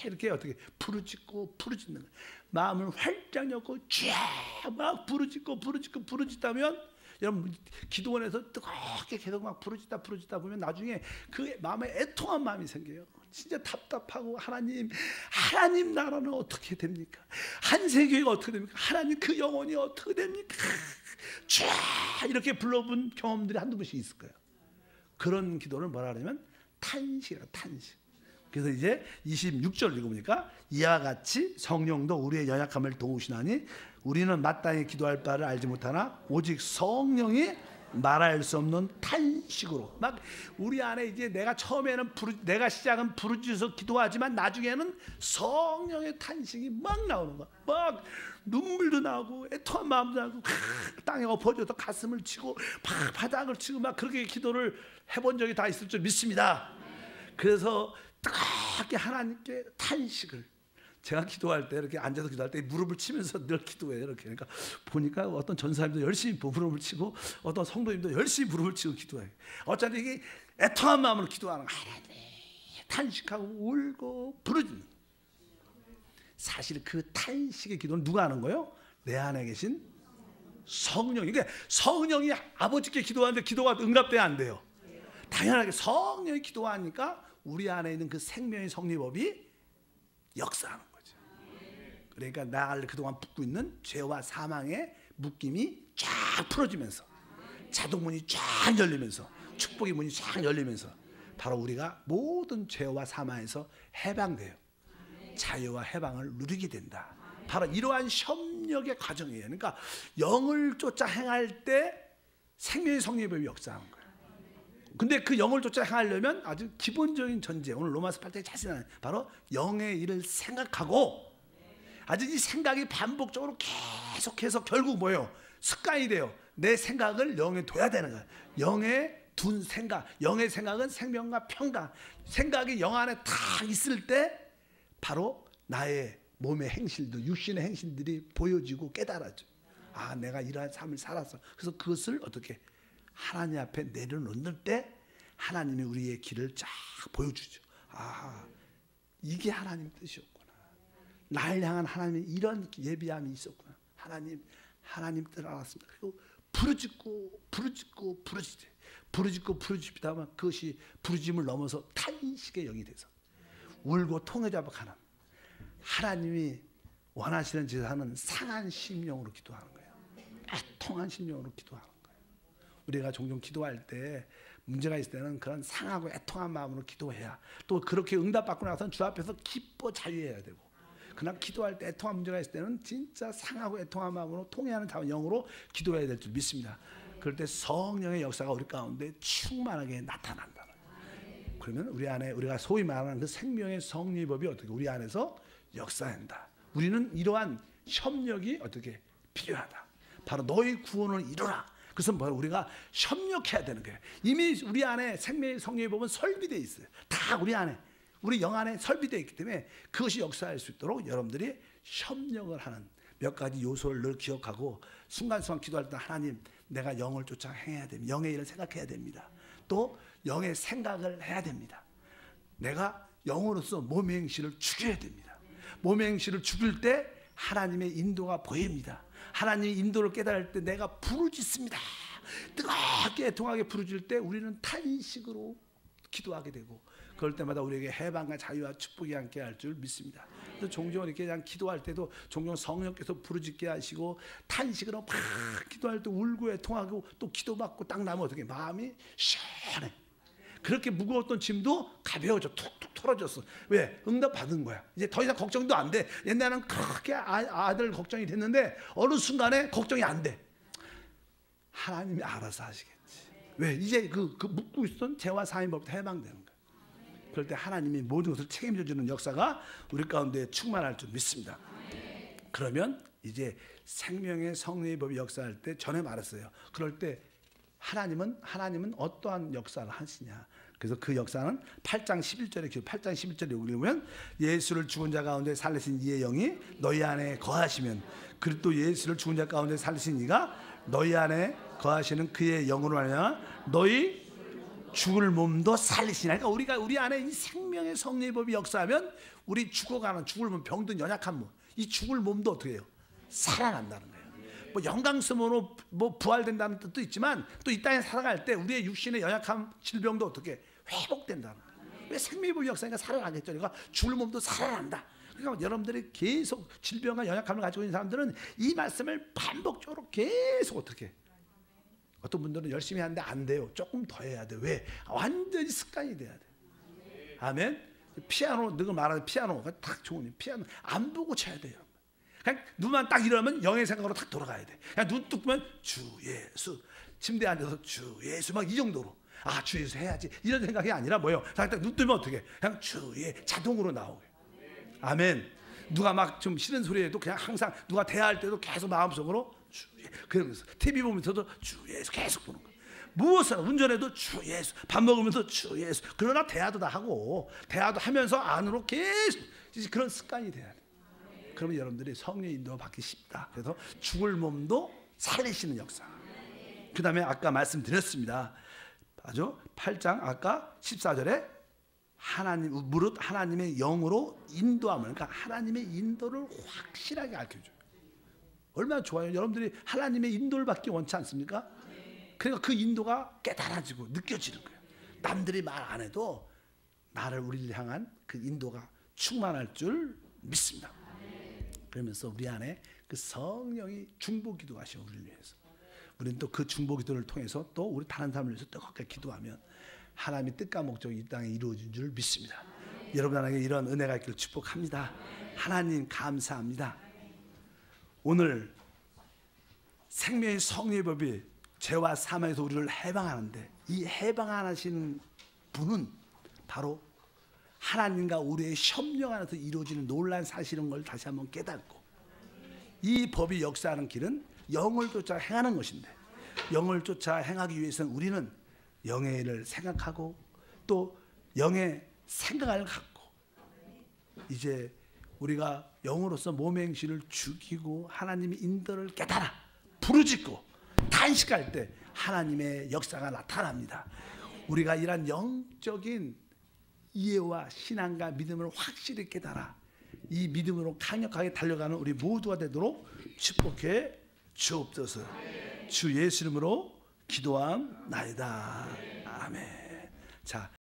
Speaker 2: 이렇게 어떻게 부르짖고 부르짖는 거예요. 마음을 활짝 열고 쫙 막 부르짖다면 여러분 기도원에서 뜨겁게 계속 막 부르짖다 보면 나중에 그 마음에 애통한 마음이 생겨요. 진짜 답답하고 하나님 나라는 어떻게 됩니까? 한세교회가 어떻게 됩니까? 하나님 그 영혼이 어떻게 됩니까? 쫙 이렇게 불러본 경험들이 한두 번씩 있을 거예요. 그런 기도를 뭐라 하냐면 탄식이라 탄식. 그래서 이제 26절 읽어보니까 이와 같이 성령도 우리의 연약함을 도우시나니 우리는 마땅히 기도할 바를 알지 못하나 오직 성령이 말할 수 없는 탄식으로 막 우리 안에 이제 내가 처음에는 내가 시작은 부르짖어서 기도하지만 나중에는 성령의 탄식이 막 나오는 거야. 막 눈물도 나고 애통한 마음도 나고 땅에 엎어져서 가슴을 치고 바닥을 치고 막 그렇게 기도를 해본 적이 다 있을 줄 믿습니다. 그래서 뜨겁게 하나님께 탄식을, 제가 기도할 때 이렇게 앉아서 기도할 때 무릎을 치면서 늘 기도해요. 이렇게 그러니까 보니까 어떤 전사님도 열심히 무릎을 치고 어떤 성도님도 열심히 무릎을 치고 기도해요. 어차피 이게 애통한 마음으로 기도하는 거예요. 하나님 탄식하고 울고 부르짖는. 사실 그 탄식의 기도는 누가 하는 거예요? 내 안에 계신 성령. 그러니까 성령이 아버지께 기도하는데 기도가 응답돼야 안 돼요. 당연하게 성령이 기도하니까 우리 안에 있는 그 생명의 성리법이 역사하는 거죠. 그러니까 나를 그동안 붙고 있는 죄와 사망의 묶임이 쫙 풀어지면서 자동문이 쫙 열리면서 축복의 문이 쫙 열리면서 바로 우리가 모든 죄와 사망에서 해방돼요. 자유와 해방을 누리게 된다. 바로 이러한 협력의 과정이에요. 그러니까 영을 쫓아 행할 때 생명의 성리법이 역사하는 거예요. 근데 그 영을 쫓아 행하려면 아주 기본적인 전제, 오늘 로마서 8장에 자세히 바로 영의 일을 생각하고, 아주 이 생각이 반복적으로 계속해서 결국 뭐예요? 습관이 돼요. 내 생각을 영에 둬야 되는 거예요. 영에 둔 생각, 영의 생각은 생명과 평강. 생각이 영 안에 딱 있을 때 바로 나의 몸의 행실도, 육신의 행실들이 보여지고 깨달아져. 아, 내가 이러한 삶을 살았어. 그래서 그것을 어떻게 하나님 앞에 내려놓는 때 하나님이 우리의 길을 쫙 보여주죠. 아, 이게 하나님 뜻이었구나. 나를 향한 하나님의 이런 예비함이 있었구나. 하나님 뜻을 알았습니다. 그리고 부르짖고 부르짖다만 그것이 부르짖음을 넘어서 탄식의 영이 돼서 울고 통회자박하는, 하나님이 원하시는 제사는 상한 심령으로 기도하는 거예요. 애통한 심령으로 기도하는 거예요. 우리가 종종 기도할 때 문제가 있을 때는 그런 상하고 애통한 마음으로 기도해야, 또 그렇게 응답받고 나서는 주 앞에서 기뻐 자유해야 되고, 그러나 기도할 때 애통한 문제가 있을 때는 진짜 상하고 애통한 마음으로 통회하는 영으로 기도해야 될 줄 믿습니다. 그럴 때 성령의 역사가 우리 가운데 충만하게 나타난다. 그러면 우리 안에 우리가 소위 말하는 그 생명의 성리법이 어떻게 우리 안에서 역사한다. 우리는 이러한 협력이 어떻게 필요하다. 바로 너희 구원을 이루라. 그것은 바로 우리가 협력해야 되는 거예요. 이미 우리 안에 생명의 성리법은 설비되어 있어요. 다 우리 안에, 우리 영 안에 설비되어 있기 때문에 그것이 역사할 수 있도록 여러분들이 협력을 하는 몇 가지 요소를 늘 기억하고, 순간순간 기도할 때 하나님, 내가 영을 쫓아 행해야 됩니다. 영의 일을 생각해야 됩니다. 또 영의 생각을 해야 됩니다. 내가 영으로서 몸의 행실을 죽여야 됩니다. 몸의 행실을 죽일 때 하나님의 인도가 보입니다. 하나님의 인도를 깨달을 때 내가 부르짖습니다. 뜨겁게 애통하게 부르짖을 때 우리는 탄식으로 기도하게 되고, 그럴 때마다 우리에게 해방과 자유와 축복이 함께 할 줄 믿습니다. 그래서 종종 이렇게 그냥 기도할 때도 종종 성령께서 부르짖게 하시고 탄식으로 막 기도할 때 울고 애통하고 또 기도받고 딱 나면 어떻게 마음이 시원해. 그렇게 무거웠던 짐도 가벼워져, 툭툭 털어졌어. 왜? 응답 받은 거야. 이제 더 이상 걱정도 안 돼. 옛날에는 그렇게 아들 걱정이 됐는데 어느 순간에 걱정이 안 돼. 하나님이 알아서 하시겠지. 왜? 이제 그 묶고 있었던 죄와 사인법부터 해방되는 거야. 그럴 때 하나님이 모든 것을 책임져 주는 역사가 우리 가운데 충만할 줄 믿습니다. 그러면 이제 생명의 성령의 법이 역사할 때 전에 말했어요. 그럴 때 하나님은 어떠한 역사를 하시냐. 그래서 그 역사는 8장 11절에 읽으면 예수를 죽은 자 가운데 살리신 이의 영이 너희 안에 거하시면, 그리고 또 예수를 죽은 자 가운데 살리신 이가 너희 안에 거하시는 그의 영으로 말하냐 너희 죽을 몸도 살리시나. 그러니까 우리 안에 이 생명의 성령의 법이 역사하면 우리 죽을 몸, 병든 연약한 몸, 이 죽을 몸도 어떻게 해요? 살아난다는 거예요. 뭐 영광스러움으로 뭐 부활된다는 뜻도 있지만 또 이 땅에 살아갈 때 우리의 육신의 연약한 질병도 어떻게 회복된다는 거예요. 왜 생명의 법이 역사니까 살아나겠죠. 그러니까 죽을 몸도 살아난다. 그러니까 여러분들이 계속 질병과 연약함을 가지고 있는 사람들은 이 말씀을 반복적으로 계속 어떻게, 어떤 분들은 열심히 하는데 안 돼요. 조금 더 해야 돼. 왜? 완전히 습관이 돼야 돼. 아멘. 피아노, 누가 말하는 피아노가 딱 좋으니 피아노 안 보고 쳐야 돼요. 그냥 눈만 딱 이러면 영의 생각으로 딱 돌아가야 돼. 그냥 눈 뜨면 주 예수, 침대에 앉아서 주 예수 막 이 정도로, 아, 주 예수 해야지 이런 생각이 아니라 뭐예요? 딱 눈 뜨면 어떻게? 그냥 주 예 자동으로 나오게. 아멘. 누가 막 좀 싫은 소리 해도 그냥 항상 누가 대화할 때도 계속 마음속으로 주 예. 그러면서 TV 보면서도 주 예수 계속 보는 거예요. 무엇을 운전해도 주 예수, 밥 먹으면서 주 예수. 그러나 대화도 다 하고 대화도 하면서 안으로 계속 그런 습관이 돼야 돼. 그러면 여러분들이 성령의 인도가 받기 쉽다. 그래서 죽을 몸도 살리시는 역사. 그 다음에 아까 말씀드렸습니다. 맞죠? 8장 아까 14절에 무릇 하나님의 영으로 인도함을, 그러니까 하나님의 인도를 확실하게 알려줘요. 얼마나 좋아요. 여러분들이 하나님의 인도를 받기 원치 않습니까? 그러니까 그 인도가 깨달아지고 느껴지는 거예요. 남들이 말 안 해도 나를 우리를 향한 그 인도가 충만할 줄 믿습니다. 그러면서 우리 안에 그 성령이 중보 기도하시오 우리를 위해서. 우리는 또 그 중보 기도를 통해서 또 우리 다른 사람을 위해서 뜨겁게 기도하면 하나님의 뜻과 목적이 이 땅에 이루어진 줄 믿습니다. 여러분에게 이런 은혜가 있기를 축복합니다. 하나님 감사합니다. 오늘 생명의 성령의 법이 죄와 사망에서 우리를 해방하는데 이 해방하시는 분은 바로 하나님과 우리의 협력 안에서 이루어지는 놀라운 사실인 걸 다시 한번 깨닫고, 이 법이 역사하는 길은 영을 쫓아 행하는 것인데, 영을 쫓아 행하기 위해서는 우리는 영의 일을 생각하고 또 영의 생각을 갖고, 이제 우리가 영으로서 몸의 행실을 죽이고 하나님의 인도를 깨달아 부르짖고 단식할 때 하나님의 역사가 나타납니다. 우리가 이러한 영적인 이해와 신앙과 믿음을 확실히 깨달아 이 믿음으로 강력하게 달려가는 우리 모두가 되도록 축복해 주옵소서. 주 예수 이름으로 기도함나이다. 아멘. 자.